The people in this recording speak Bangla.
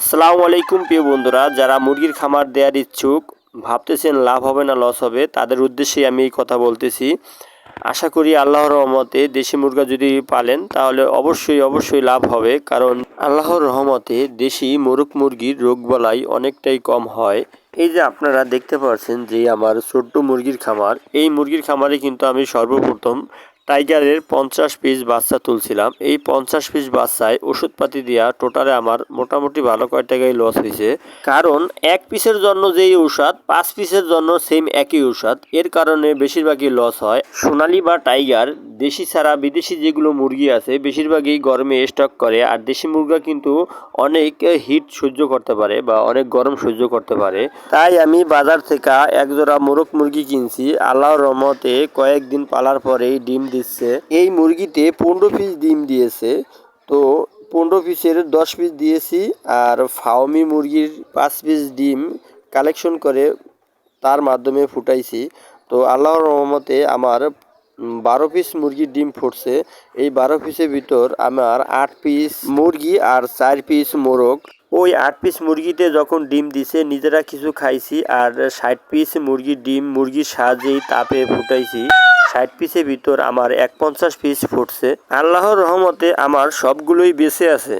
আসসালামু আলাইকুম প্রিয় বন্ধুরা, যারা মুরগির খামার দেওয়ার ইচ্ছুক, ভাবতেছেন লাভ হবে না লস হবে, তাদের উদ্দেশ্যে আমি এই কথা বলতেছি। আশা করি আল্লাহর রহমতে দেশি মুরগা যদি পালেন তাহলে অবশ্যই লাভ হবে, কারণ আল্লাহর রহমতে দেশি মোরগ মুরগির রোগবালাই অনেকটাই কম হয়। এই যে আপনারা দেখতে পাচ্ছেন যে আমার ছোট্ট মুরগির খামার, এই মুরগির খামারে কিন্তু আমি সর্বপ্রথম টাইগারের 50 পিস বাচ্চা তুলছিলাম। এই 50 পিস বাচ্চায় ওষুধপাতি দিয়া টোটালে আমার মোটামুটি ভালো কয় টাকাই লস হয়েছে, কারণ এক পিসের জন্য যেই ঔষধ 5 পিসের জন্য সেম একই ঔষধ, এর কারণে বেশিরভাগই লস হয়। সোনালি বা টাইগার দেশি ছাড়া বিদেশি যেগুলো মুরগি আছে বেশিরভাগই গরমে স্টক করে, আর দেশি মুরগা কিন্তু অনেক হিট সহ্য করতে পারে বা অনেক গরম সহ্য করতে পারে। তাই আমি বাজার থেকে একজোড়া মোরগ মুরগি কিনছি। আল্লাহর রহমতে কয়েকদিন পালার পরেই ডিম দিচ্ছে। এই মুরগিতে 15 পিস ডিম দিয়েছে, তো 15 পিসের 10 পিস দিয়েছি, আর ফাউমি মুরগির 5 পিস ডিম কালেকশন করে তার মাধ্যমে ফুটাইছি। তো আল্লাহর রহমতে আমার 12 পিস মুরগির ডিম ফুটছে। এই 12 পিসের ভিতর আমার 8 পিস মুরগি আর 4 পিস মোরগ। ওই 8 পিস মুরগিতে যখন ডিম দিছে নিজেরা কিছু খাইছি, আর 60 পিস মুরগির ডিম মুরগির সাহায্যেই তাপে ফুটাইছি। 60 পিসের ভিতর আমার 50 পিস ফুটছে। আল্লাহর রহমতে আমার সবগুলোই বেঁচে আছে।